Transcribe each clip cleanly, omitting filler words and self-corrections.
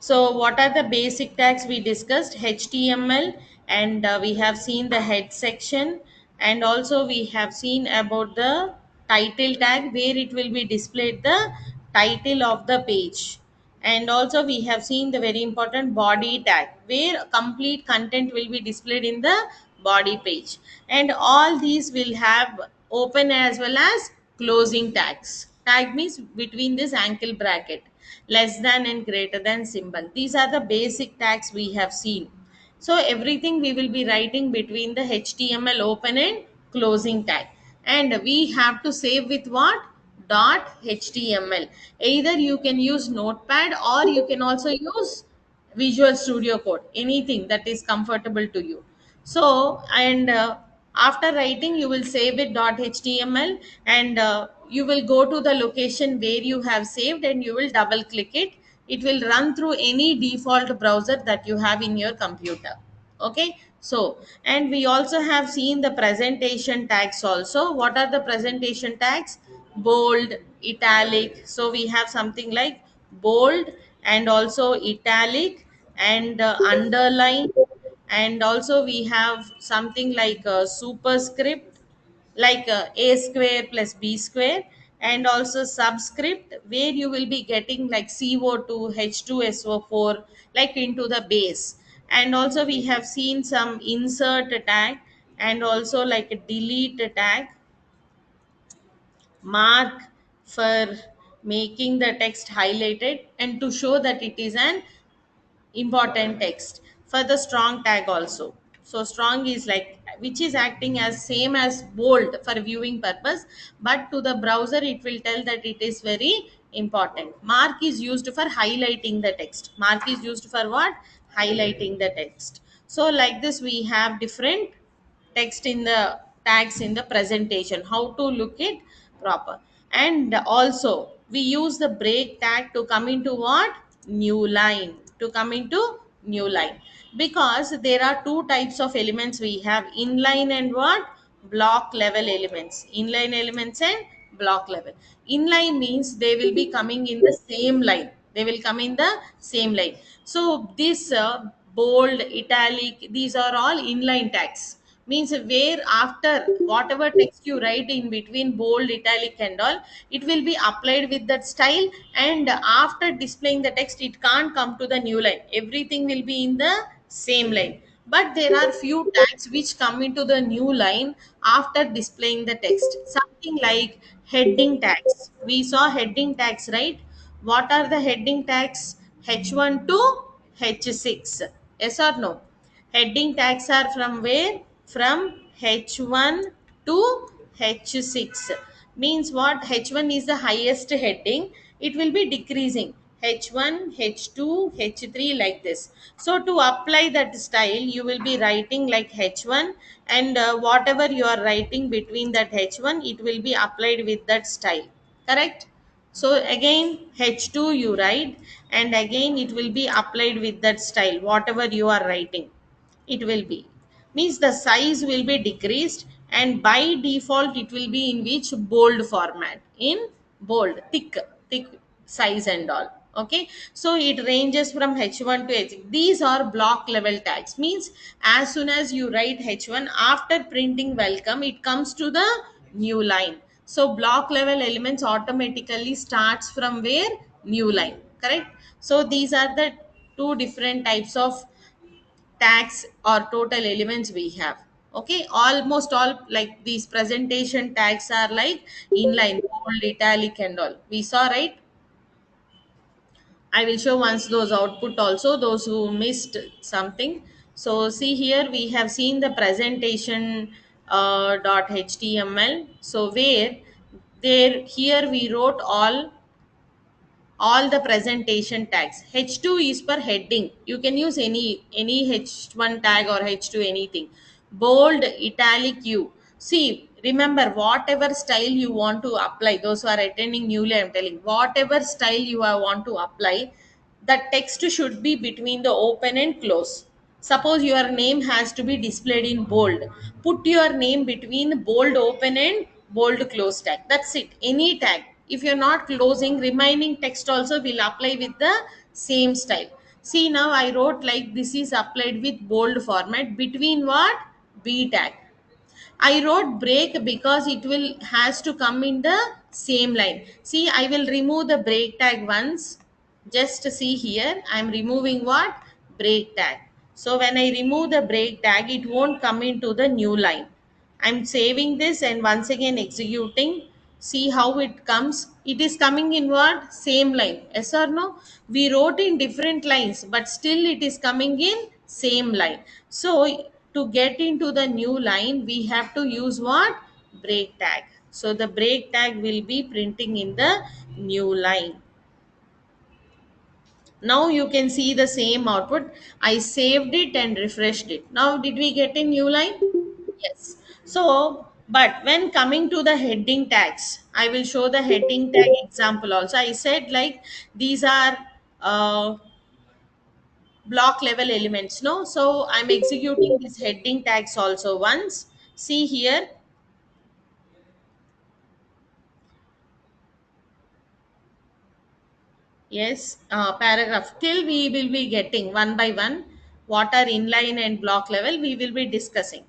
So what are the basic tags we discussed? HTML, and we have seen the head section, and also we have seen about the title tag where it will be displayed the title of the page. And also we have seen the very important body tag where complete content will be displayed in the body page. And all these will have open as well as closing tags. Tag means between this ankle bracket, less than and greater than symbol. These are the basic tags we have seen. So everything we will be writing between the HTML open and closing tag. And we have to save with what? Dot HTML. Either you can use Notepad or you can also use Visual Studio Code, anything that is comfortable to you. So, and after writing, you will save it .html, and you will go to the location where you have saved and you will double click it. It will run through any default browser that you have in your computer. Okay, so, and we also have seen the presentation tags also. What are the presentation tags? Bold, italic. So we have something like bold and also italic and underline, and also we have something like a superscript, like a square plus b square, and also subscript where you will be getting like CO2, H2SO4 like into the base. And also we have seen some insert tag, and also like a delete tag, mark for making the text highlighted and to show that it is an important text. For the strong tag also, so strong is like which is acting as same as bold for viewing purpose, but to the browser it will tell that it is very important. Mark is used for highlighting the text. Mark is used for what? Highlighting the text. So like this we have different text in the tags in the presentation, how to look it proper. And also we use the break tag to come into what? New line. To come into new line, because there are two types of elements we have: inline and what? Block level elements. Inline elements and block level. Inline means they will be coming in the same line. They will come in the same line. So this bold, italic, these are all inline tags. Means where after whatever text you write in between bold, italic and all, it will be applied with that style, and after displaying the text it can't come to the new line. Everything will be in the same line. But there are few tags which come into the new line after displaying the text, something like heading tags. We saw heading tags, right? What are the heading tags? H1 to H6, yes or no? Heading tags are from where? From H1 to H6. Means what? H1 is the highest heading. It will be decreasing. H1, H2, H3 like this. So to apply that style, you will be writing like H1, and whatever you are writing between that H1, it will be applied with that style. Correct? So again H2 you write, and again it will be applied with that style. Whatever you are writing, it will be, means the size will be decreased, and by default it will be in which? Bold format, in bold, thick size and all. Okay, so it ranges from H1 to H. These are block level tags. Means as soon as you write H1, after printing welcome, it comes to the new line. So block level elements automatically starts from where? New line. Correct? So these are the two different types of tags or total elements we have. Okay, almost all like these presentation tags are like inline, bold, italic and all we saw, right? I will show once those output also, those who missed something. So see here we have seen the presentation .html. So where there here we wrote all the presentation tags. H2 is per heading. You can use any H1 tag or H2 anything. Bold, italic, you see, remember whatever style you want to apply. Those who are attending newly, I'm telling, whatever style you want to apply, the text should be between the open and close. Suppose your name has to be displayed in bold, put your name between bold open and bold close tag. That's it. Any tag. If you're not closing, remaining text also will apply with the same style. See, now I wrote like this is applied with bold format between what? B tag. I wrote break because it will has to come in the same line. See, I will remove the break tag once. Just see here, I am removing what? Break tag. So when I remove the break tag, it won't come into the new line. I'm saving this and once again executing. See how it comes. It is coming in what? Same line. Yes or no? We wrote in different lines, but still it is coming in same line. So to get into the new line, we have to use what? Break tag. So the break tag will be printing in the new line. Now you can see the same output. I saved it and refreshed it. Now did we get a new line? Yes. So, but when coming to the heading tags, I will show the heading tag example also. I said like these are block level elements, no? So I'm executing these heading tags also once. See here, yes, paragraph. Till we will be getting one by one what are inline and block level, we will be discussing.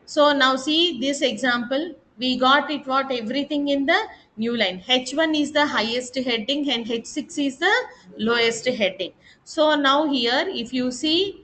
So now see this example, we got it what everything in the new line. H1 is the highest heading and H6 is the lowest heading. So now here if you see,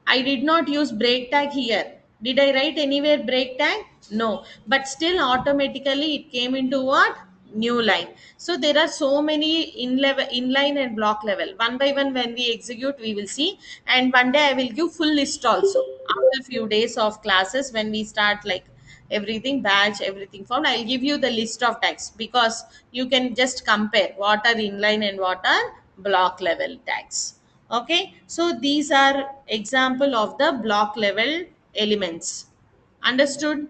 I did not use break tag here. Did I write anywhere break tag? No. But still automatically it came into what? New line. So there are so many inline and block level. One by one when we execute we will see. And one day I will give full list also. After few days of classes when we start like everything batch, everything found, I'll give you the list of tags because you can just compare what are inline and what are block level tags. Okay, so these are example of the block level elements. Understood?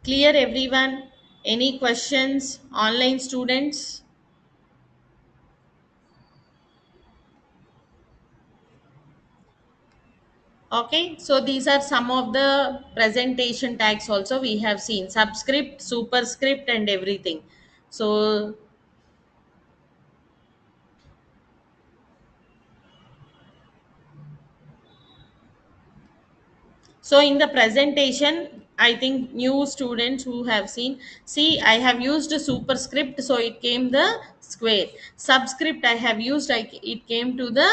Clear everyone? Any questions, online students? Okay, so these are some of the presentation tags also we have seen: subscript, superscript and everything. So so in the presentation, I think new students who have seen, see, I have used a superscript, so it came the square. Subscript I have used, it came to the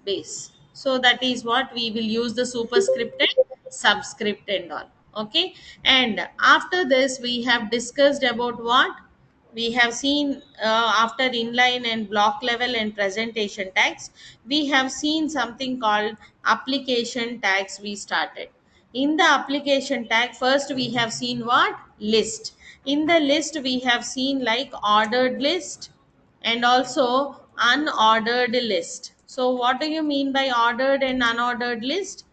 base. So that is what we will use the superscript and subscript and all. Okay. And after this, we have discussed about what? We have seen after inline and block level and presentation tags, we have seen something called application tags we started. In the application tag, first we have seen what? List. In the list, we have seen like ordered list and also unordered list. So what do you mean by ordered and unordered list?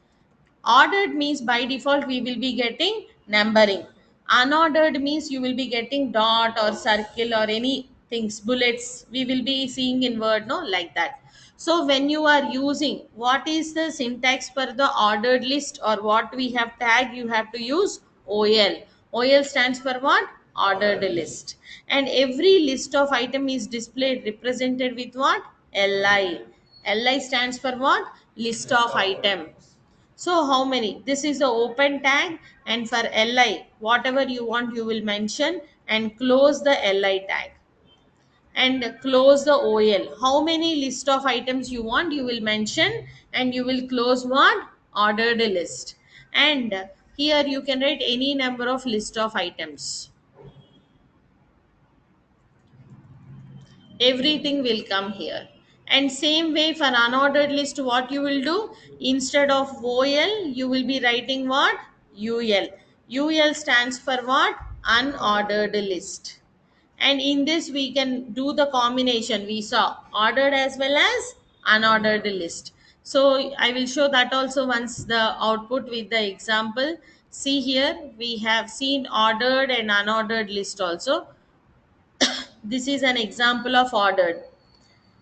Ordered means by default we will be getting numbering. Unordered means you will be getting dot or circle or any things, bullets. We will be seeing in word, no, like that. So when you are using, what is the syntax for the ordered list or what we have tag, you have to use OL. OL stands for what? Ordered list. And every list of item is displayed represented with what? LI. LI stands for what? List of item. So how many? This is the open tag and for LI, whatever you want you will mention and close the LI tag and close the OL. How many list of items you want you will mention and you will close what? Ordered list. And here you can write any number of list of items. Everything will come here. And same way for unordered list, what you will do, instead of OL you will be writing what? UL. UL stands for what? Unordered list. And in this we can do the combination we saw, ordered as well as unordered list. So I will show that also once the output with the example. See here, we have seen ordered and unordered list also. This is an example of ordered.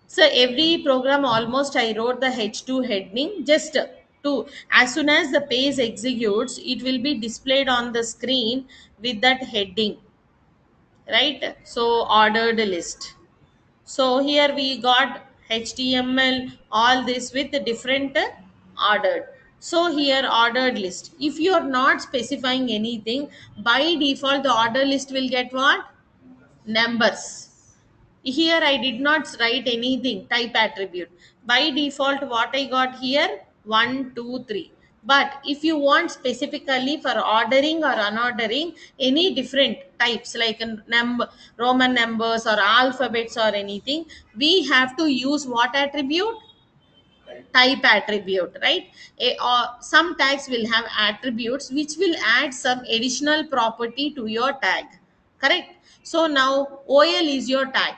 So every program almost I wrote the H2 heading just to, as soon as the page executes, it will be displayed on the screen with that heading, right? So ordered list. So here we got HTML, all this with different ordered. So here ordered list. If you are not specifying anything, by default the order list will get what? Numbers. Here I did not write anything, type attribute. By default, what I got here? 1, 2, 3. But if you want specifically for ordering or unordering any different types like Roman numbers or alphabets or anything, we have to use what attribute? Type attribute, right? Some tags will have attributes which will add some additional property to your tag, correct? So now OL is your tag.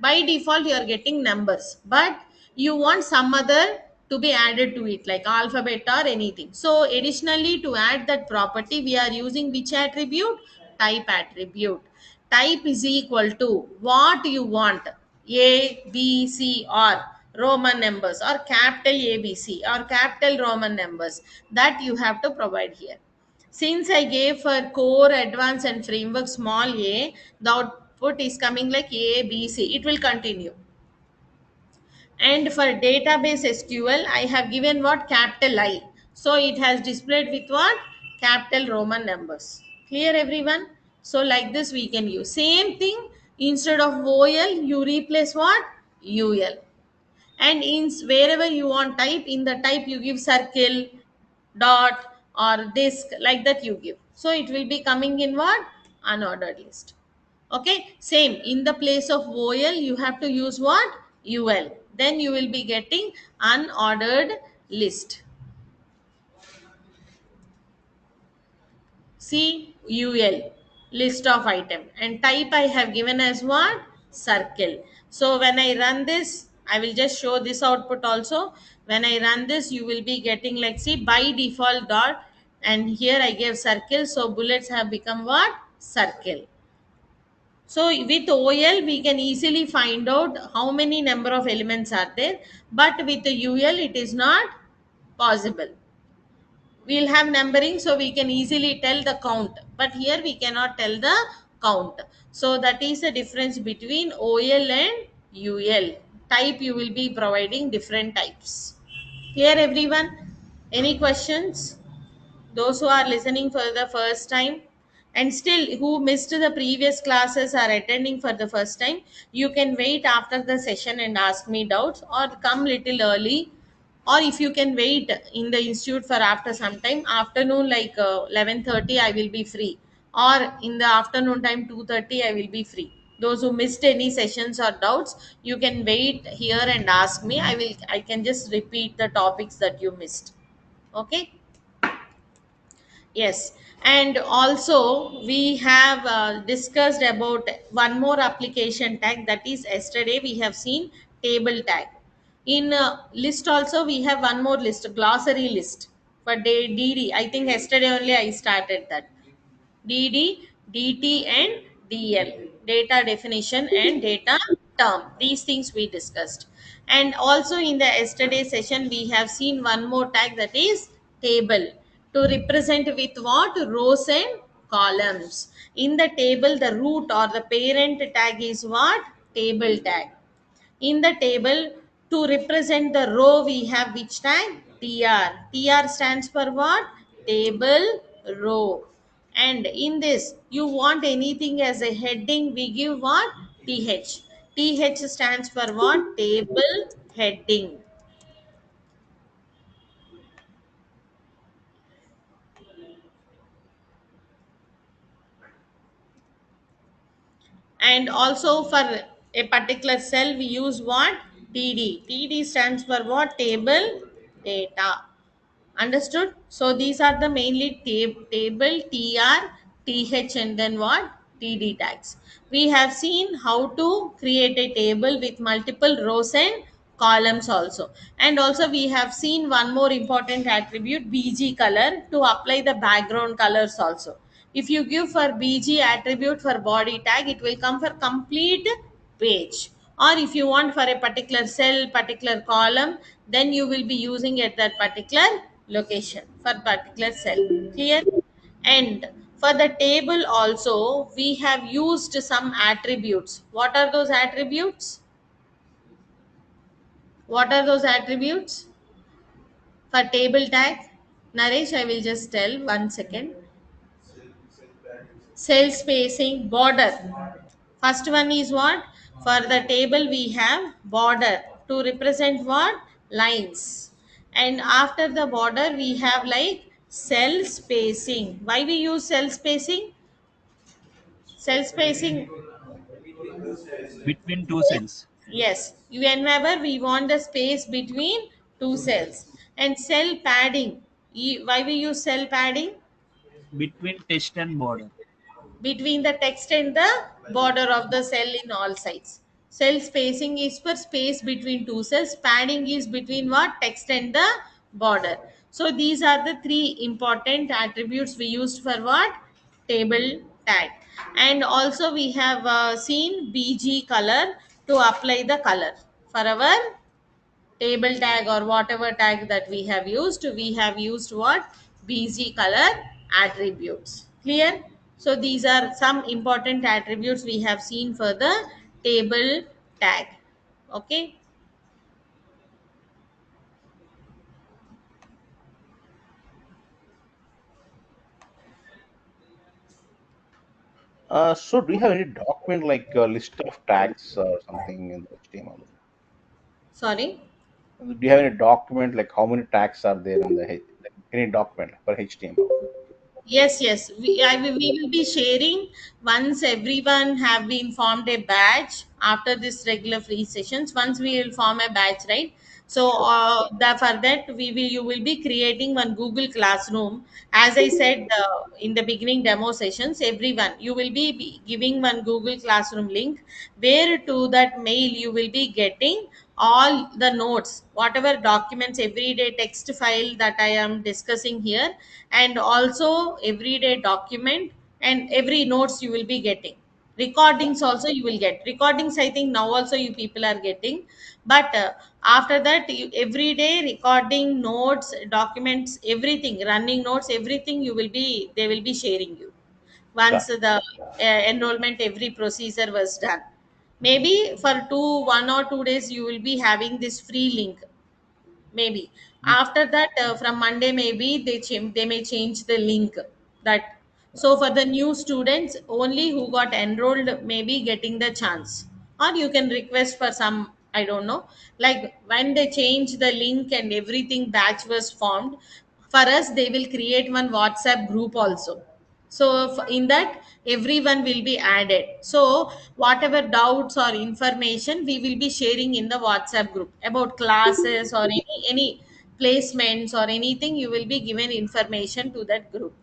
By default you are getting numbers, but you want some other to be added to it like alphabet or anything. So additionally, to add that property, we are using which attribute? Type attribute. Type is equal to what you want: A, B, C, or Roman numbers, or capital ABC or capital Roman numbers, that you have to provide here. Since I gave for core, advanced, and framework small a, the output is coming like A, B, C. It will continue. And for database SQL, I have given what? Capital I. So it has displayed with what? Capital Roman numbers. Clear everyone? So like this we can use. Same thing, instead of OL, you replace what? UL. And in wherever you want type, in the type you give circle, dot, or disk, like that you give. So it will be coming in what? Unordered list. Okay, same, in the place of OL you have to use what? UL. Then you will be getting unordered list. See, UL, list of item, and type I have given as what? Circle. So when I run this, I will just show this output also. When I run this, you will be getting like, see, by default dot, and here I gave circle, so bullets have become what? Circle. So with OL, we can easily find out how many number of elements are there, but with the UL, it is not possible. We'll have numbering, so we can easily tell the count, but here we cannot tell the count. So that is the difference between OL and UL. Type, you will be providing different types. Clear everyone? Any questions? Those who are listening for the first time, and still who missed the previous classes are attending for the first time, you can wait after the session and ask me doubts, or come little early, or if you can wait in the institute for after some time afternoon, like 11:30 I will be free, or in the afternoon time 2:30 I will be free. Those who missed any sessions or doubts, you can wait here and ask me. I can just repeat the topics that you missed. Okay. Yes, and also we have discussed about one more application tag, that is yesterday we have seen table tag. In list also we have one more list, glossary list for DD. I think yesterday only I started that. DD, DT, and DL, data definition and data term. These things we discussed. And also in the yesterday session, we have seen one more tag, that is table, to represent with what? Rows and columns. In the table, the root or the parent tag is what? Table tag. In the table, to represent the row, we have which tag? TR. TR stands for what? Table row. And in this, you want anything as a heading, we give what? TH. TH stands for what? Table heading. And also for a particular cell, we use what? TD. TD stands for what? Table data. Understood? So these are the mainly table, TR, TH, and then what? TD tags. We have seen how to create a table with multiple rows and columns also. And also we have seen one more important attribute, BG color, to apply the background colors also. If you give for BG attribute for body tag, it will come for complete page. Or if you want for a particular cell, particular column, then you will be using at that particular location for particular cell. Clear? And for the table also, we have used some attributes. What are those attributes? What are those attributes for table tag? Naresh, I will just tell 1 second. Cell spacing, border. First one is what? For the table we have border to represent what? Lines. And after the border we have like cell spacing. Why we use cell spacing? Cell spacing. Between two cells. Yes, whenever we want the space between two cells. And cell padding. Why we use cell padding? Between text and border. Between the text and the border of the cell in all sides. Cell spacing is for space between two cells. Padding is between what? Text and the border. So these are the three important attributes we used for what? Table tag. And also we have seen BG color to apply the color. For our table tag or whatever tag that we have used what? BG color attributes. Clear? So these are some important attributes we have seen for the table tag. Okay. So do you have any document like a list of tags or something in the HTML? Sorry. Do you have any document like how many tags are there in the like any document for HTML? Yes, yes. We will be sharing once everyone have been formed a batch after this regular free sessions. Once we will form a batch, right? So Sure. for that you will be creating one Google Classroom. As I said in the beginning demo sessions, everyone you will be giving one Google Classroom link where to that mail you will be getting all the notes, whatever documents, everyday text file that I am discussing here, and also everyday document and every notes you will be getting. Recordings also you will get. Recordings I think now also you people are getting, but after that every day recording notes, documents, everything, running notes, everything you will be they will be sharing you Done. once the enrollment every procedure was done. Maybe for 1 or 2 days you will be having this free link. Maybe after that from Monday maybe they may change the link. That so for the new students only who got enrolled may be getting the chance, or you can request for some, I don't know, like when they change the link and everything batch was formed. For us they will create one WhatsApp group also. So in that everyone will be added. So whatever doubts or information we will be sharing in the WhatsApp group about classes or any placements or anything, you will be given information to that group.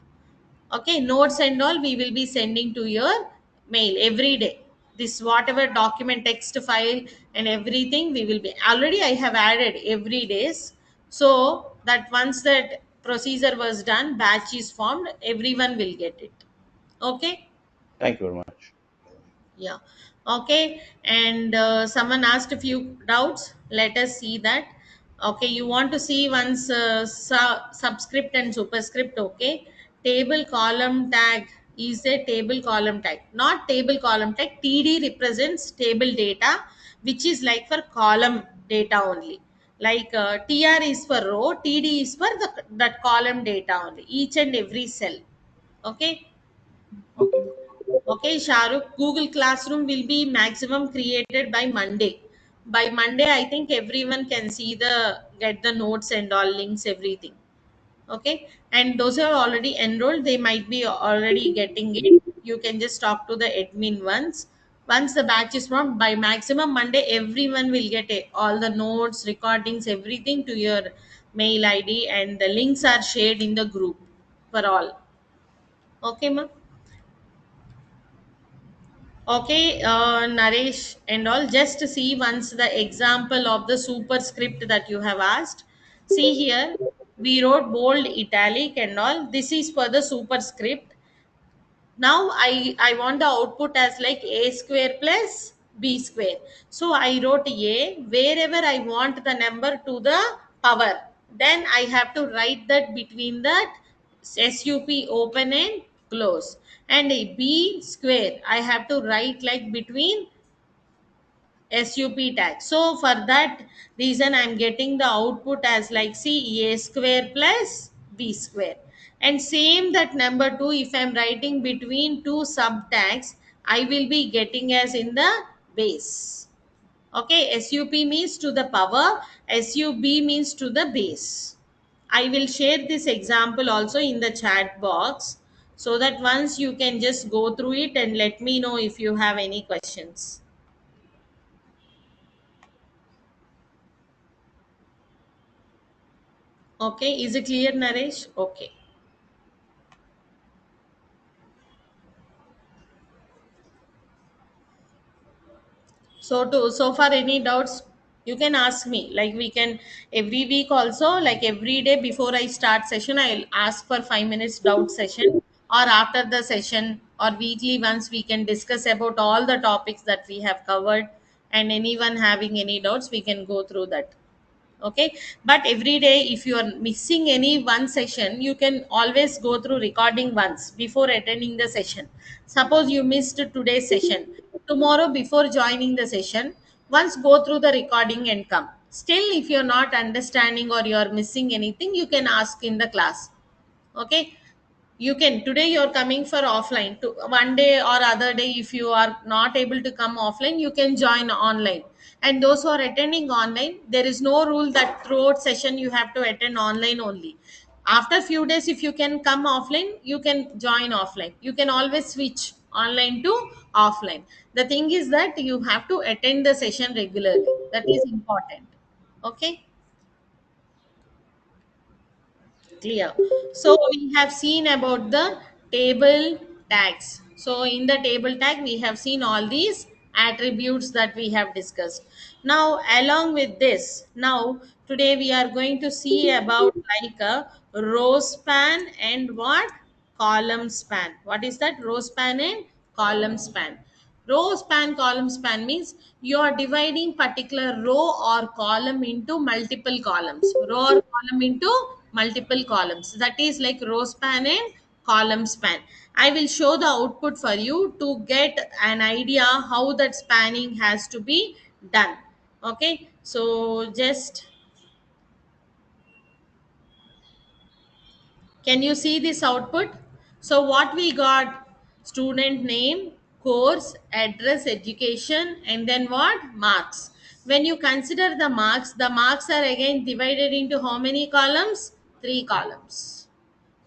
Okay, notes and all we will be sending to your mail every day. This whatever document text file and everything we will be already I have added every days, so that once that procedure was done, batch is formed, everyone will get it. Okay. Thank you very much. Yeah. Okay. And someone asked a few doubts. Let us see that. Okay. You want to see once subscript and superscript. Okay. Table column tag is a table column tag, not table column tag. TD represents table data, which is like for column data only. Like TR is for row, TD is for that column data only, each and every cell. Okay. Okay. Okay, Shahrukh, Google Classroom will be maximum created by Monday. By Monday, I think everyone can see get the notes and all links, everything. Okay, and those who are already enrolled, they might be already getting it. You can just talk to the admin once. Once the batch is from by maximum Monday, everyone will get it. All the notes, recordings, everything to your mail ID, and the links are shared in the group for all. Okay, ma. Okay, Naresh and all, just to see once the example of the superscript that you have asked. See here, we wrote bold, italic and all. This is for the superscript. Now I want the output as like a square plus b square. So I wrote a wherever I want the number to the power, then I have to write that between that sup open and close. And a b square I have to write like between SUP tag. So for that reason, I'm getting the output as like see A square plus B square. And same that number 2, if I'm writing between two sub tags, I will be getting as in the base. Okay, SUP means to the power, SUB means to the base. I will share this example also in the chat box so that once you can just go through it and let me know if you have any questions. Okay, is it clear, Naresh? Okay. So far any doubts, you can ask me. Like we can every week also, like every day before I start session, I'll ask for 5 minutes doubt session, or after the session or weekly once we can discuss about all the topics that we have covered, and anyone having any doubts, we can go through that. Okay, but every day if you are missing any one session, you can always go through recording once before attending the session. Suppose you missed today's session, tomorrow before joining the session, once go through the recording and come. Still if you're not understanding or you're missing anything, you can ask in the class. Okay, you can today you're coming for offline to one day or other day, if you are not able to come offline, you can join online. And those who are attending online, there is no rule that throughout session you have to attend online only. After few days, if you can come offline, you can join offline. You can always switch online to offline. The thing is that you have to attend the session regularly, that is important. Okay, clear. So we have seen about the table tags. So in the table tag, we have seen all these attributes that we have discussed. Now, along with this, now today we are going to see about like a row span and what column span. What is that? Row span and column span. Row span, column span means you are dividing particular row or column into multiple columns. Row or column into multiple columns. That is like row span and column span. I will show the output for you to get an idea how that spanning has to be done. Okay, so just can you see this output? So what we got? Student name, course, address, education, and then what? Marks. When you consider the marks are again divided into how many columns? Three columns.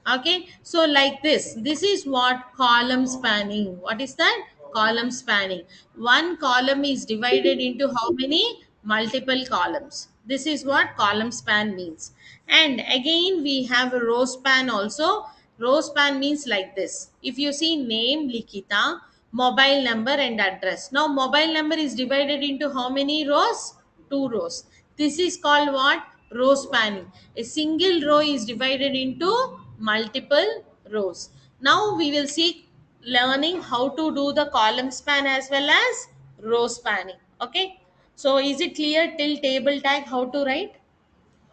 Okay, so like this is what column spanning. What is that? Column spanning. One column is divided into how many? Multiple columns. This is what column span means. And again we have a row span also. Row span means like this. If you see name Likita, mobile number and address. Now mobile number is divided into how many rows? Two rows. This is called what? Row spanning. A single row is divided into multiple rows. Now we will see learning how to do the column span as well as row spanning. Okay. So is it clear till table tag how to write?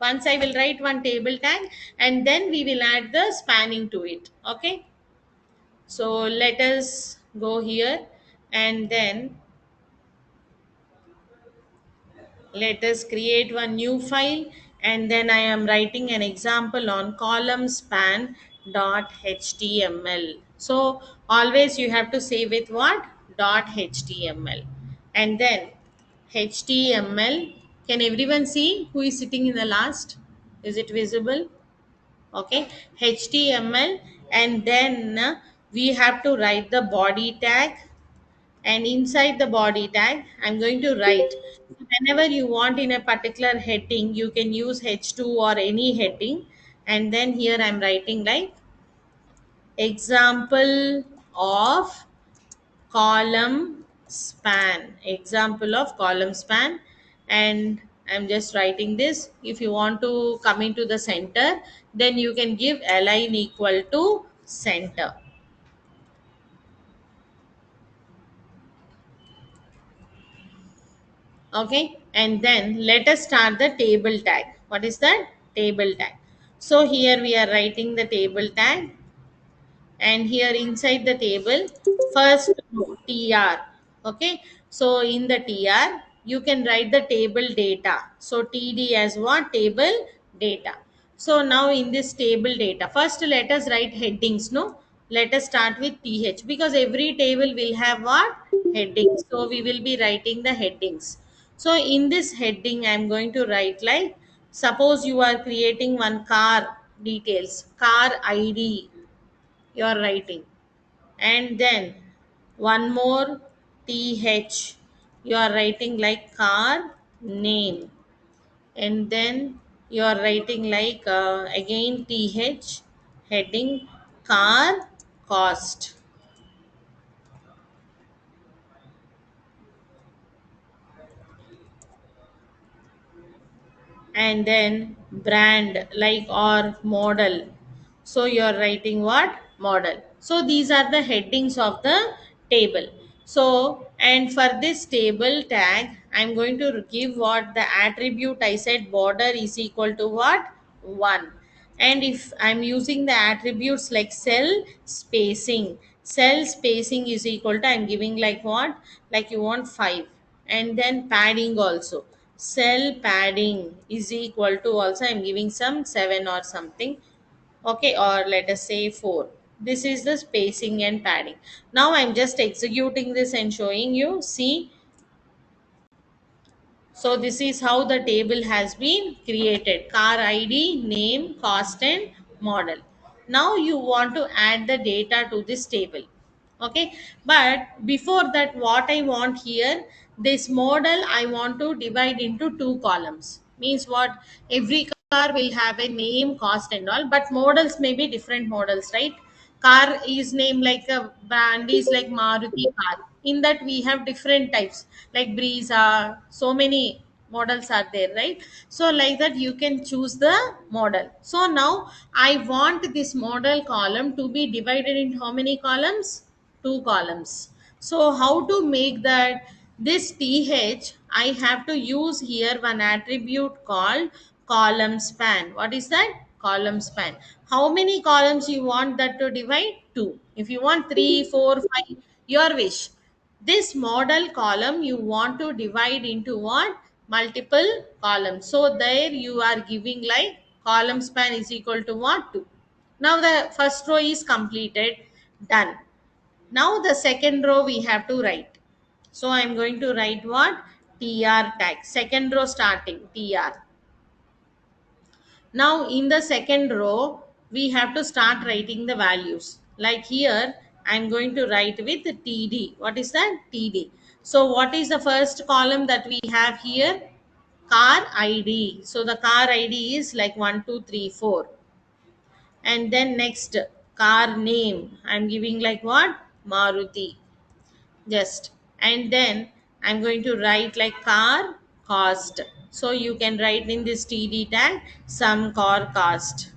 Once I will write one table tag and then we will add the spanning to it. Okay. So let us go here and then let us create one new file, and then I am writing an example on column span dot html. So always you have to say with what? Dot html. And then html, can everyone see who is sitting in the last? Is it visible? Okay, html. And then we have to write the body tag, and inside the body tag I'm going to write whenever you want in a particular heading, you can use h2 or any heading. And then here I'm writing like example of column span, example of column span. And I'm just writing this. If you want to come into the center, then you can give align equal to center. Okay, and then let us start the table tag. What is that? Table tag. So here we are writing the table tag, and here inside the table, first row, tr. Okay, so in the tr you can write the table data. So TD as what? Table data. So now in this table data, first let us write headings. No, let us start with TH, because every table will have what? Headings. So we will be writing the headings. So in this heading I am going to write like, suppose you are creating one car details, car ID you are writing, and then one more th, you are writing like car name, and then you are writing like again th, heading car cost, and then brand like or model. So you are writing what? Model. So these are the headings of the table. So, and for this table tag I'm going to give what the attribute I said, border is equal to what? 1. And if I'm using the attributes like cell spacing is equal to, I'm giving like what? Like you want 5. And then padding also, cell padding is equal to, also I'm giving some 7 or something. Okay, or let us say 4. This is the spacing and padding. Now I'm just executing this and showing you. See, so this is how the table has been created. Car ID, name, cost and model. Now you want to add the data to this table. Okay. But before that, what I want here, this model I want to divide into two columns. Means what? Every car will have a name, cost and all, but models may be different models, right? Car is named like a brand is like Maruti car. In that we have different types like Breeza. So many models are there, right? So like that you can choose the model. So now I want this model column to be divided in how many columns? Two columns. So how to make that? This th, I have to use here one attribute called column span. What is that? Column span. How many columns you want that to divide? Two. If you want three, four, five, your wish. This model column you want to divide into what? Multiple columns. So there you are giving like column span is equal to what? 2. Now the first row is completed. Done. Now the second row we have to write. So I'm going to write what? TR tag. Second row starting TR. Now in the second row, we have to start writing the values. Like here, I'm going to write with TD. What is that? TD. So what is the first column that we have here? Car ID. So the car ID is like 1, 2, 3, 4. And then next, car name. I'm giving like what? Maruti. Just. And then I'm going to write like car cost. So you can write in this TD tag some car cost.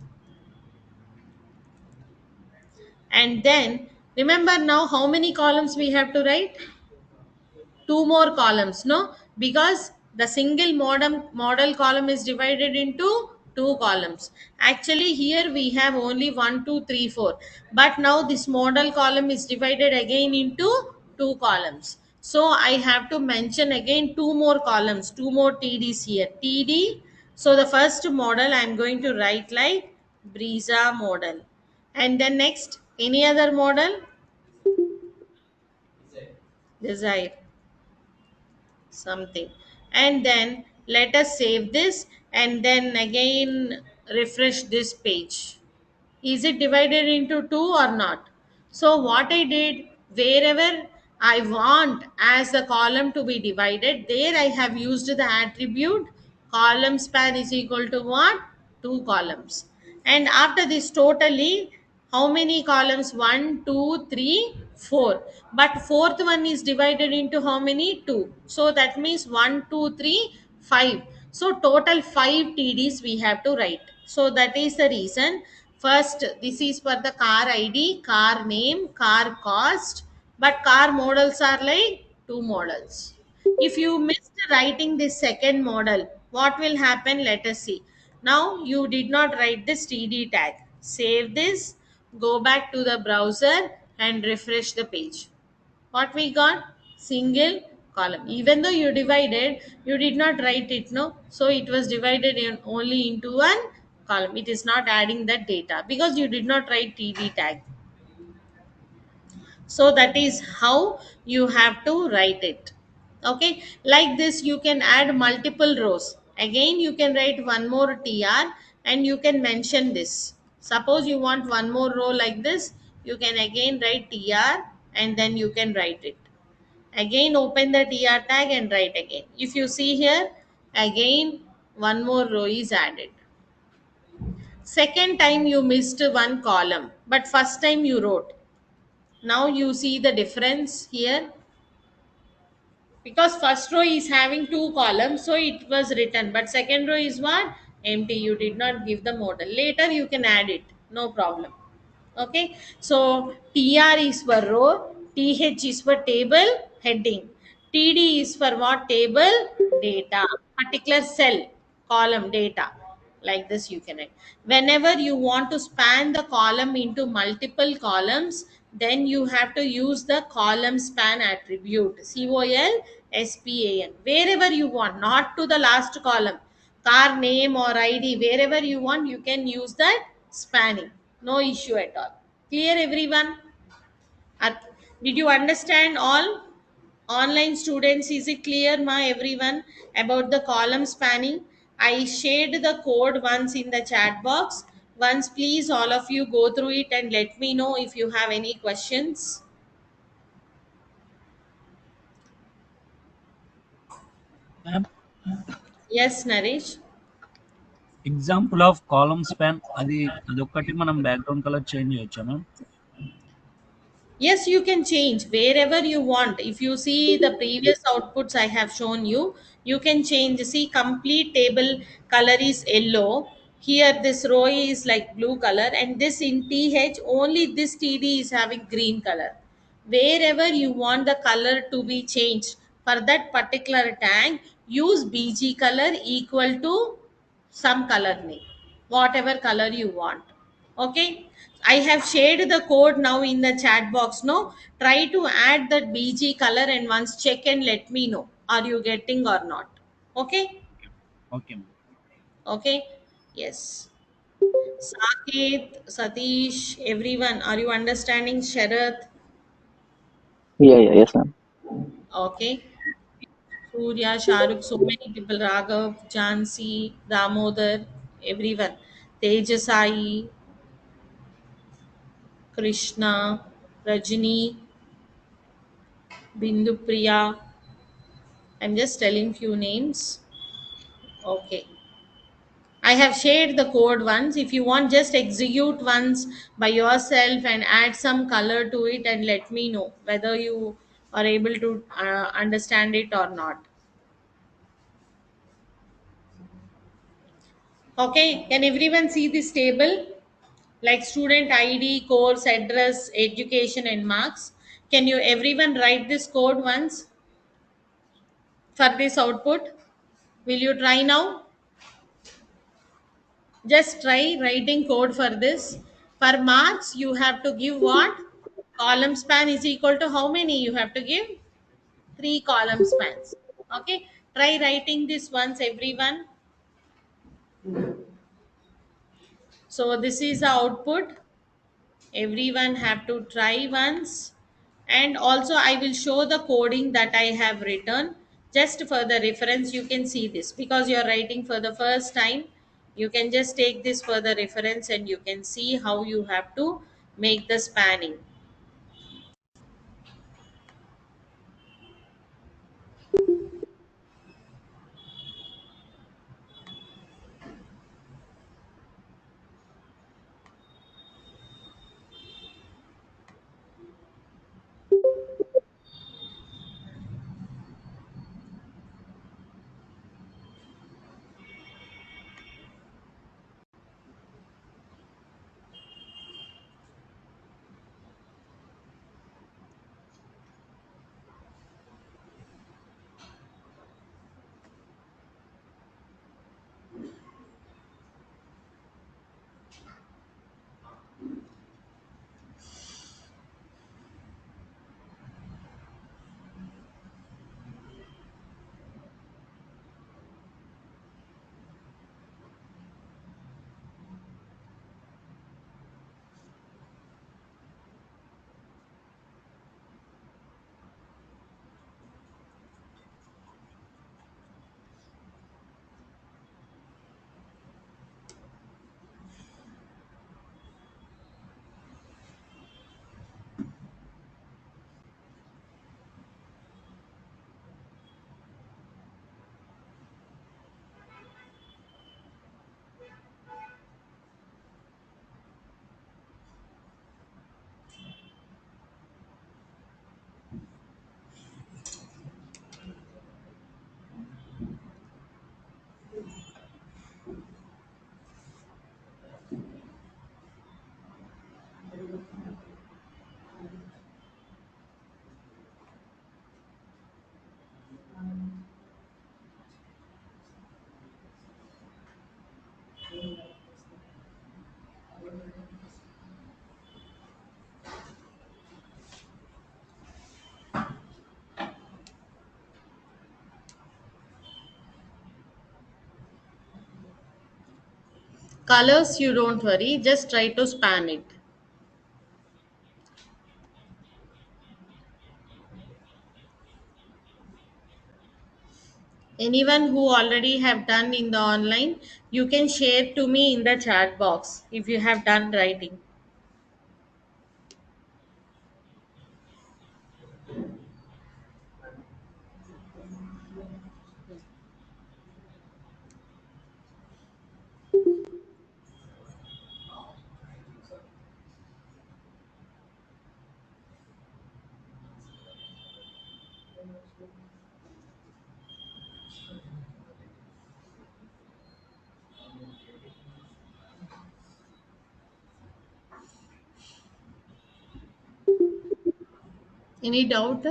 And then remember now how many columns we have to write? Two more columns, no? Because the single model column is divided into two columns. Actually here we have only 1, 2, 3, 4, but now this model column is divided again into two columns. So I have to mention again two more columns, two more TDs here. TD. So the first model I'm going to write like Breeza model, and then next any other model? Desire something. And then let us save this and then again refresh this page. Is it divided into two or not? So what I did, wherever I want as the column to be divided, there I have used the attribute column span is equal to what? Two columns. And after this totally, how many columns? One, two, three, four. But fourth one is divided into how many? Two. So that means one, two, three, five. So total 5 TDs we have to write. So that is the reason. First, this is for the car ID, car name, car cost. But car models are like two models. If you missed writing this second model, what will happen? Let us see. Now you did not write this TD tag. Save this, go back to the browser and refresh the page. What we got? Single column. Even though you divided, you did not write it, no? So it was divided only into one column. It is not adding that data because you did not write TD tag. So that is how you have to write it. Okay, like this you can add multiple rows. Again you can write one more tr and you can mention this. Suppose you want one more row like this, you can again write tr and then you can write it. Again open the tr tag and write again. If you see here, again one more row is added. Second time you missed one column, but first time you wrote. Now you see the difference here, because first row is having two columns, so it was written, but second row is what? Empty. You did not give the model. Later you can add it, no problem. Okay, so tr is for row, th is for table heading, td is for what? Table data, particular cell, column data. Like this you can write. Whenever you want to span the column into multiple columns, then you have to use the column span attribute, colspan, wherever you want, not to the last column, car name or id, wherever you want you can use that spanning. No issue at all. Clear everyone? Ar- did you understand all? Online students, is it clear ma everyone about the column spanning? I shared the code once in the chat box. Once please all of you go through it and let me know if you have any questions. Ma'am, Yes, Naresh. Example of column span అది అదొక్కటి మనం background colour change చేయొచ్చా ma'am? Yes, you can change wherever you want. If you see the previous outputs I have shown you, you can change. See, complete table color is yellow. Here, this row is like blue color, and this in TH, only this TD is having green color. Wherever you want the color to be changed for that particular tag, use BG color equal to some color name, whatever color you want. Okay, I have shared the code now in the chat box. No, try to add that BG color and once check and let me know, are you getting or not. Okay. Okay ma'am. Okay, yes. Saket, Satish, everyone, are you understanding? Sharath? Yeah, yeah, yes, ma'am. Okay. Surya, Shahrukh, so many people, Raghav, Jansi, Damodar, everyone. Tejasai, Krishna, Rajini, Bindu Priya. I'm just telling few names. Okay. I have shared the code once. If you want, just execute once by yourself and add some color to it and let me know whether you are able to understand it or not. Okay. Can everyone see this table? Like student ID, course, address, education, and marks. Can you everyone write this code once for this output? Will you try now? Just try writing code for this. For marks, you have to give what? Column span is equal to how many you have to give? Three column spans. Okay. Try writing this once, everyone. So this is the output. Everyone have to try once. And also I will show the coding that I have written. Just for the reference, you can see this because you are writing for the first time. You can just take this for the reference and you can see how you have to make the spanning. Colors, you don't worry, just try to span it. Anyone who already have done in the online, you can share to me in the chat box if you have done writing. Any doubt?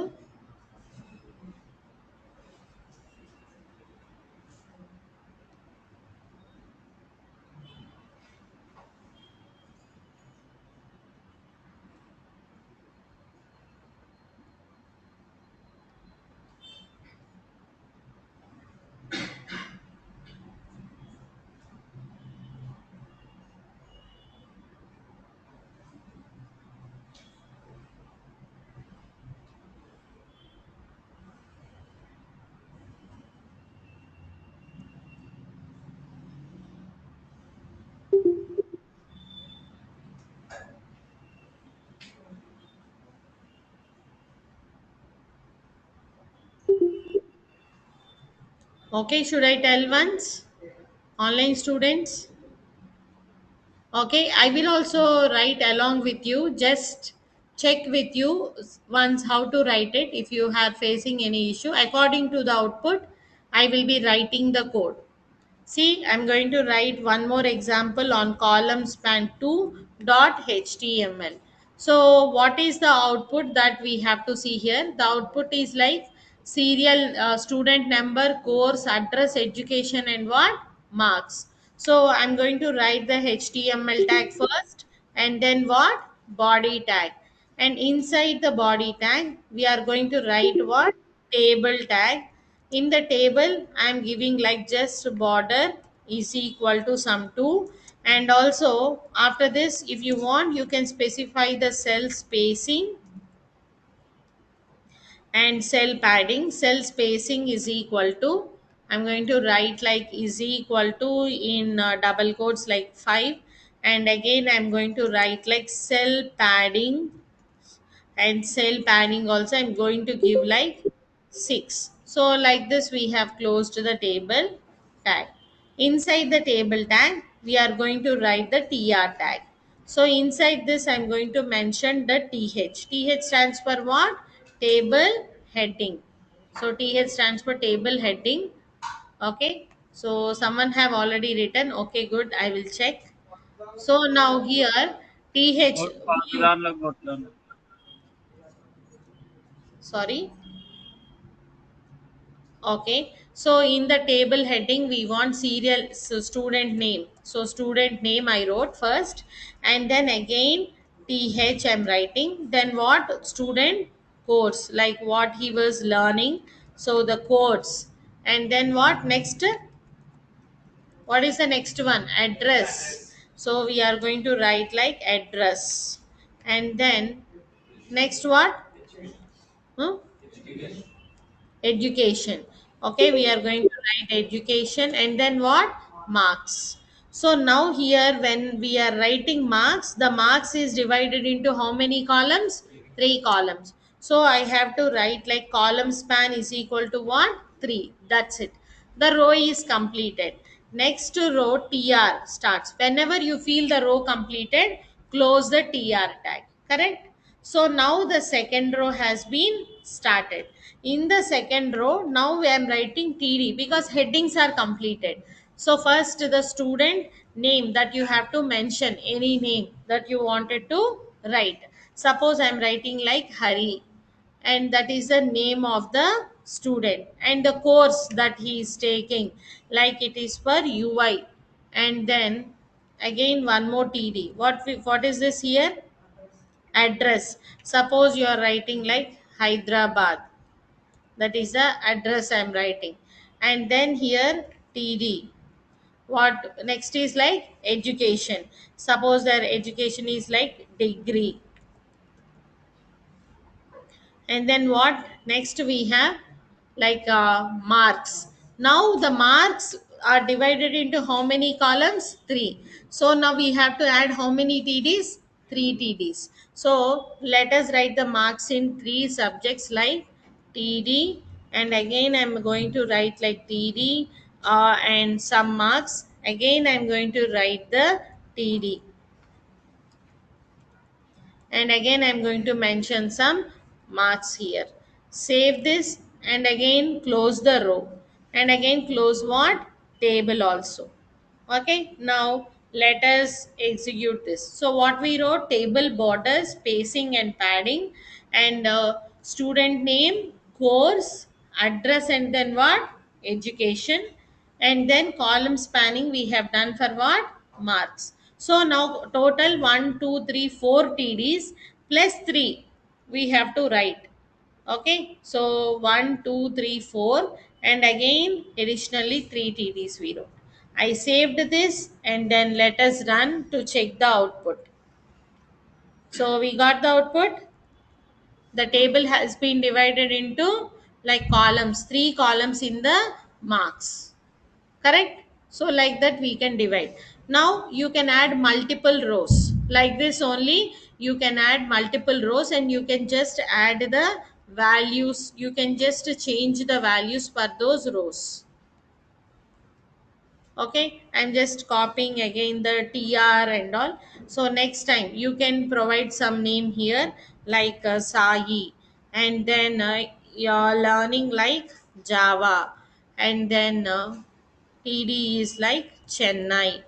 Okay, should I tell once? Online students? Okay, I will also write along with you. Just check with you once how to write it if you are facing any issue. According to the output, I will be writing the code. See, I'm going to write one more example on column span 2 dot html. So, what is the output that we have to see here? The output is like serial student number, course, address, education, and what? Marks. So, I'm going to write the HTML tag first and then what? Body tag. And inside the body tag, we are going to write what? Table tag. In the table I'm giving like just border is equal to sum 2, and also after this if you want you can specify the cell spacing and cell padding. Cell spacing is equal to, I'm going to write like is equal to in double quotes like 5, and again I'm going to write like cell padding, and cell padding also I'm going to give like 6. So like this we have closed the table tag. Inside the table tag we are going to write the tr tag. So inside this I'm going to mention the th stands for what? Table heading. So th stands for table heading. Okay, so someone have already written. Okay, good, I will check. So now here th ఒకటి పాత దానిలోకి కొట్టాను. sorry. Okay, so in the table heading, we want serial, so student name. So student name I wrote first, and then again th I'm writing. Then what? Student course, like what he was learning. So the course, and then what next? What is the next one? Address. So we are going to write like address, and then next what? Hmm? Education. Okay, we are going to write education, and then what? Marks. So now here when we are writing marks, the marks is divided into how many columns? 3 columns. So I have to write like column span is equal to what? 3. That's it. The row is completed. Next row tr starts. Whenever you feel the row completed, close the tr tag. Correct? So now the second row has been started. In the second row now I am writing td because headings are completed. So first the student name that you have to mention, any name that you wanted to write. Suppose I am writing like Hari, and that is the name of the student, and the course that he is taking, like it is for ui. And then again one more td. What is this here? Address. Suppose you are writing like Hyderabad, that is the address I'm writing. And then here td, What next is like education. Suppose their education is like degree. And then what next we have like marks. Now the marks are divided into how many columns? Three. So now we have to add how many tds? Three tds. So let us write the marks in three subjects like td. And again I'm going to write like td, and some marks. Again I'm going to write the td. And again I'm going to mention some marks here. Save this and again close the row. And again close what? Table also. Okay, now let us execute this. So what we wrote: table borders, spacing and padding, and student name, course, address, and then what? Education. And then column spanning we have done for what? Marks. So now total 1 2 3 4 tds plus 3 we have to write. Okay, so 1 2 3 4, and again additionally 3 tds we wrote. I saved this and then let us run to check the output. So we got the output. The table has been divided into like columns, three columns in the marks. Correct? So like that we can divide. Now you can add multiple rows. Like this only you can add multiple rows, and you can just add the values. You can just change the values for those rows. Okay, I'm just copying again the tr and all. So next time you can provide some name here like sai. And then you're learning like java. And then td is like chennai.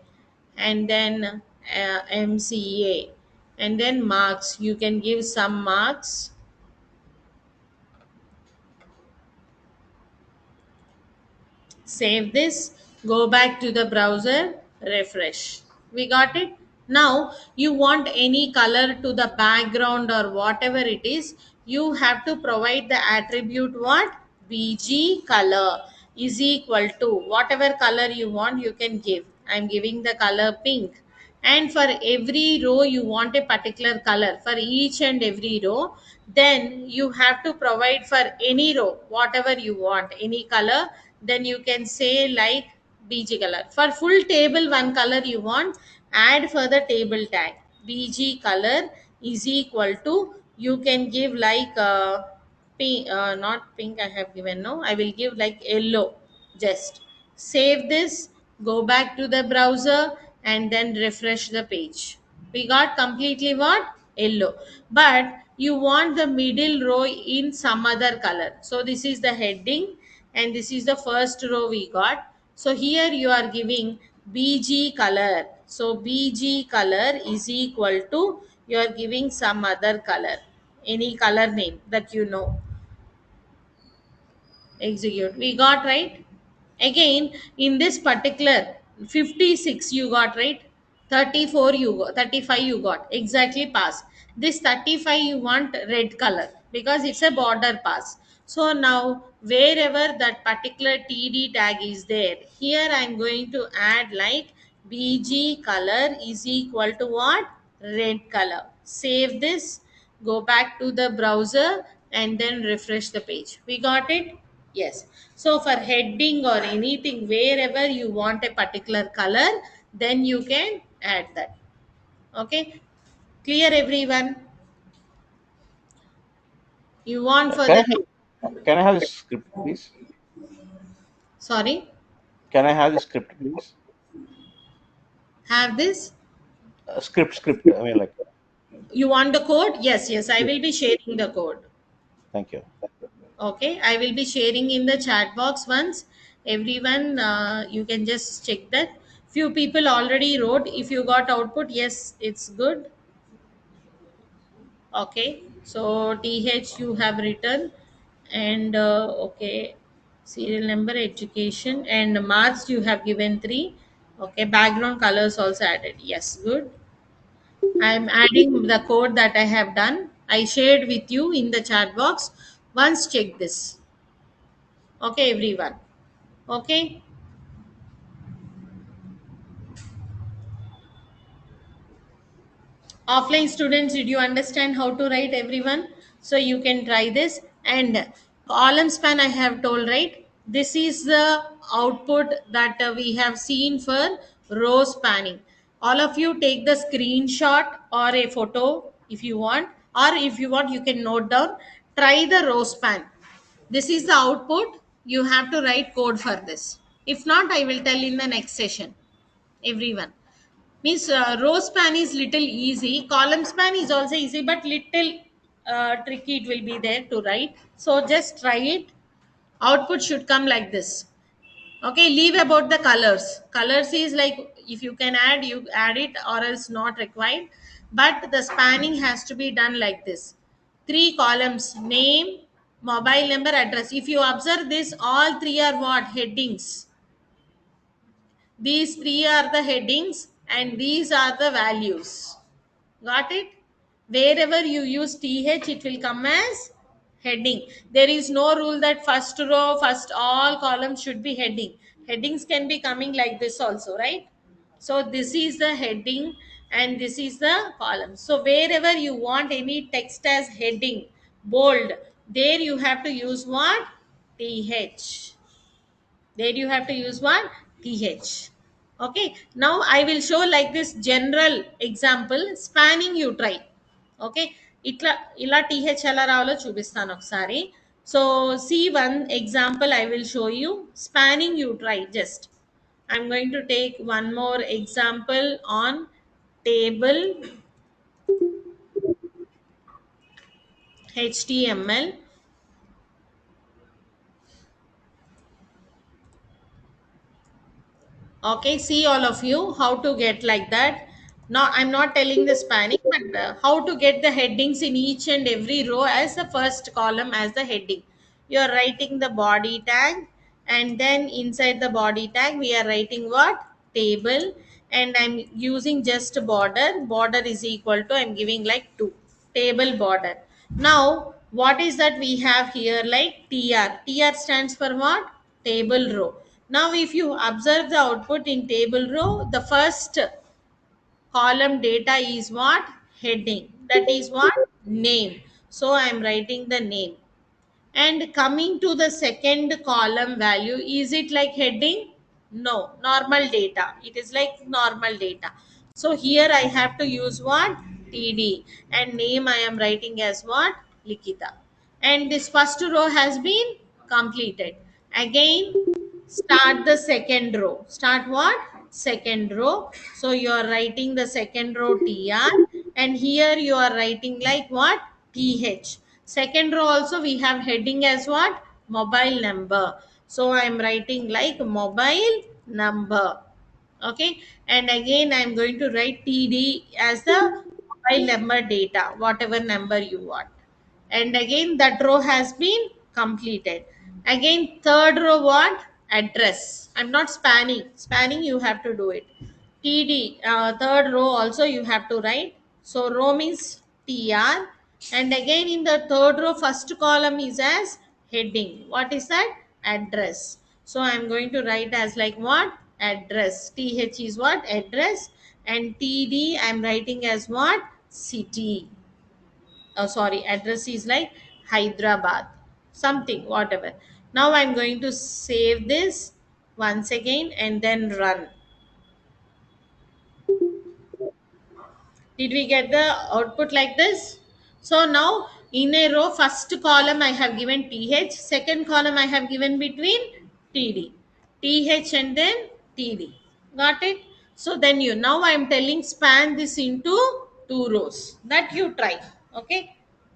And then mca. And then marks, you can give some marks. Save this, go back to the browser, refresh. We got it. Now you want any color to the background or whatever it is, you have to provide the attribute what? Bg color is equal to whatever color you want, you can give. I'm giving the color pink. And for every row you want a particular color for each and every row. Then you have to provide for any row whatever you want, any color. Then you can say like bg color. For full table one color you want, add for the table tag bg color is equal to, you can give like pink, not pink I have given, no, I will give like yellow. Just save this, go back to the browser, and then refresh the page. We got completely what? Yellow. But you want the middle row in some other color. So this is the heading, and this is the first row we got. So here you are giving bg color. So bg color is equal to, you are giving some other color, any color name that you know. Execute. We got right. Again in this particular 56 you got right. 34 you got, 35 you got, exactly pass. This 35 you want red color because it's a border pass. So now wherever that particular td tag is there, here I'm going to add like bg color is equal to what? Red color. Save this, go back to the browser, and then refresh the page. We got it. Yes. So for heading or anything, wherever you want a particular color, then you can add that. Okay. Clear everyone? You want for Can I the, can I have the script, please? sorry, Can I have the script, please? have this? Script. I mean, like, You want the code? Yes, yes. I yeah. will be sharing the code. Thank you. Okay. I will be sharing in the chat box once. Everyone, you can just check that. Few people already wrote. If you got output, yes, it's good. Okay, so th you have written. And okay, serial number, education, and marks you have given 3. Okay, background colors also added. Yes, good. I'm adding the code that I have done. I shared with you in the chat box. Once check this. Okay, everyone. Okay. Offline students, did you understand how to write, everyone? So you can try this. And column span I have told, right? This is the output that we have seen for row spanning. All of you take the screenshot or a photo if you want, or if you want you can note down. Try the row span. This is the output. You have to write code for this. If not, I will tell in the next session, everyone. Means row span is little easy, column span is also easy, but little tricky it will be there to write. So just try it. Output should come like this. Okay, leave about the colors. Colors is like, if you can add, you add it, or else not required. But the spanning has to be done like this. Three columns: name, mobile number, address. If you observe this, all three are what? Headings. These three are the headings and these are the values. Got it? Wherever you use th, it will come as heading. There is no rule that first row, first all columns should be heading. Headings can be coming like this also, right? So this is the heading and this is the column. So wherever you want any text as heading, bold, there you have to use what? Th. There you have to use what? Th. Okay, now I will show like this general example. Spanning you try. Okay, ఇట్లా ఇలా th ఎలా రావాలో చూపిస్తాను ఒకసారి. So see one example I will show you. Spanning you try. Just I'm going to take one more example on table html. Okay, see all of you how to get like that. Now I'm not telling the spanning, but how to get the headings in each and every row as the first column as the heading. You are writing the body tag, and then inside the body tag we are writing what? Table. And I'm using just border. Border is equal to, I'm giving like 2. Table border. Now what is that we have here? Like tr. Tr stands for what? Table row. Now if you observe the output in table row, the first column data is what? Heading. That is what? Name. So I am writing the name. And coming to the second column value, is it like heading? No, normal data. It is like normal data. So here I have to use what? TD. And name I am writing as what? Likita. And this first row has been completed. Again, start the second row. Start what? Second row. So you are writing the second row TR. And here you are writing like what? TH. Second row also we have heading as what? Mobile number. So I am writing like mobile number. Okay. And again I am going to write TD as the mobile number data, whatever number you want. And again that row has been completed. Again third row what? Address. I'm not spanning you have to do it. TD, third row also you have to write. So row means tr. And again in the third row first column is as heading. What is that? Address. So I'm going to write as like what? Address. Th is what? Address. And td I'm writing as what? City. Oh sorry, address is like Hyderabad, something, whatever. Now I'm going to save this once again and then run. Did we get the output like this? So now in a row, first column I have given th, second column I have given between td, th and then td. Got it? So then you, now I am telling span this into two rows. That you try. Okay.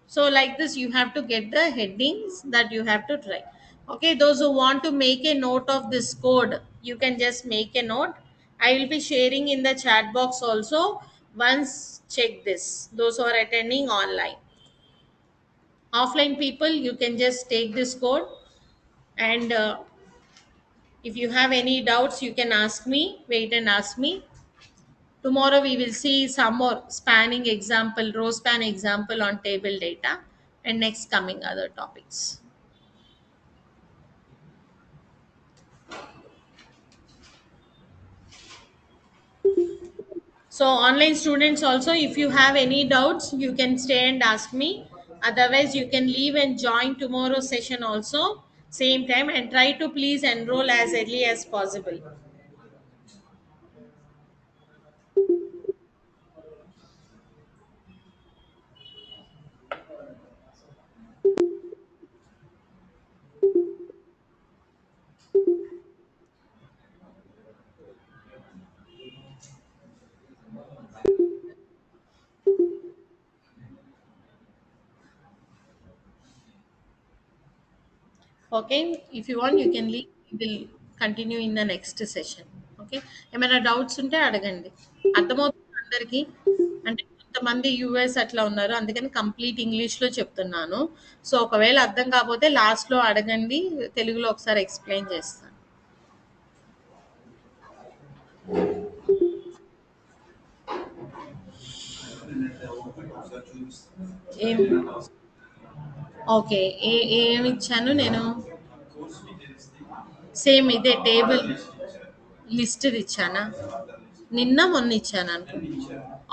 So like this you have to get the headings that you have to try. Okay, those who want to make a note of this code, you can just make a note. I will be sharing in the chat box also. Once check this, those who are attending online. Offline people, you can just take this code. And if you have any doubts, you can ask me. Wait and ask me. Tomorrow we will see some more spanning example, row span example on table data, and next coming other topics. So online students also, if you have any doubts, you can stay and ask me. Otherwise you can leave and join tomorrow's session also, same time, and try to please enroll as early as possible. Okay, if you want, you can leave. We will continue in the next session. Okay, ఏమైనా doubts ఉంటే అడగండి. అర్థమవుతుంది అందరికీ? అంటే కొంతమంది US అట్లా ఉన్నారు, అందుకని కంప్లీట్ ఇంగ్లీష్లో చెప్తున్నాను. సో ఒకవేళ అర్థం కాకపోతే లాస్ట్లో అడగండి, తెలుగులో ఒకసారి ఎక్స్ప్లెయిన్ చేస్తాను. ఏం ఓకే, ఏమి ఇచ్చాను నేను? సేమ్ ఇదే టేబుల్ లిస్ట్ ఇచ్చానా? నిన్న మొన్న ఇచ్చాను అనుకో.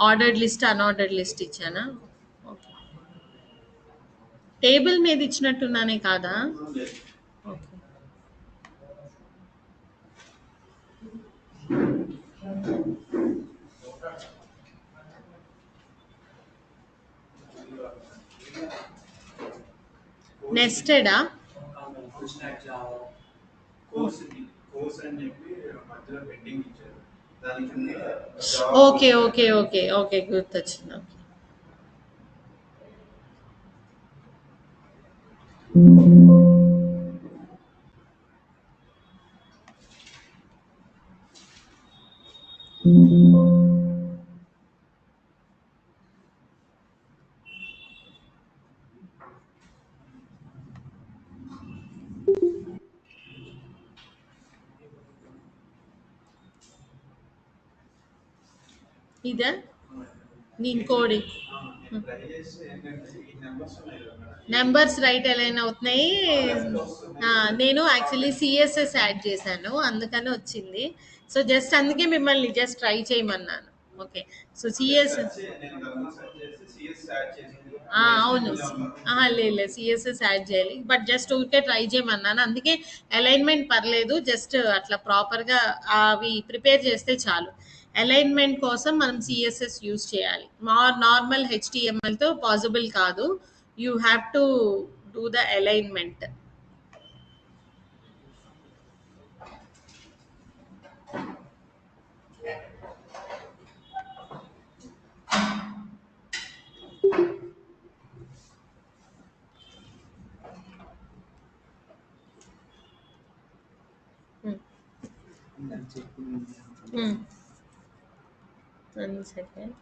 ఆర్డర్డ్ లిస్ట్, అన్ఆర్డర్డ్ లిస్ట్ ఇచ్చానా? ఓకే, టేబుల్ మీద ఇచ్చినట్టున్నానే కాదా? ఓకే, నెస్టెడా? ఓకే ఓకే ఓకే ఓకే, గుర్తొచ్చింది. ఓకే, ఇదా నేను కోడి నెంబర్స్ రైట్ అలైన్ అవుతున్నాయి. ఆ, నేను యాక్చువల్లీ సిఎస్ఎస్ యాడ్ చేశాను, అందుకని వచ్చింది. సో జస్ట్ అందుకే మిమ్మల్ని జస్ట్ ట్రై చేయమన్నాను. ఓకే, సో సిఎస్ఎస్ అవును. లేదు లేదు, సిఎస్ఎస్ యాడ్ చేయాలి, బట్ జస్ట్ ఊరికే ట్రై చేయమన్నాను. అందుకే అలైన్మెంట్ పర్లేదు, జస్ట్ అట్లా ప్రాపర్గా అవి ప్రిపేర్ చేస్తే చాలు. అలైన్మెంట్ కోసం మనం సిఎస్ఎస్ యూజ్ చేయాలి, నార్మల్ హెచ్టిఎంఎల్తో పాసిబుల్ కాదు. You have to do the alignment. One second.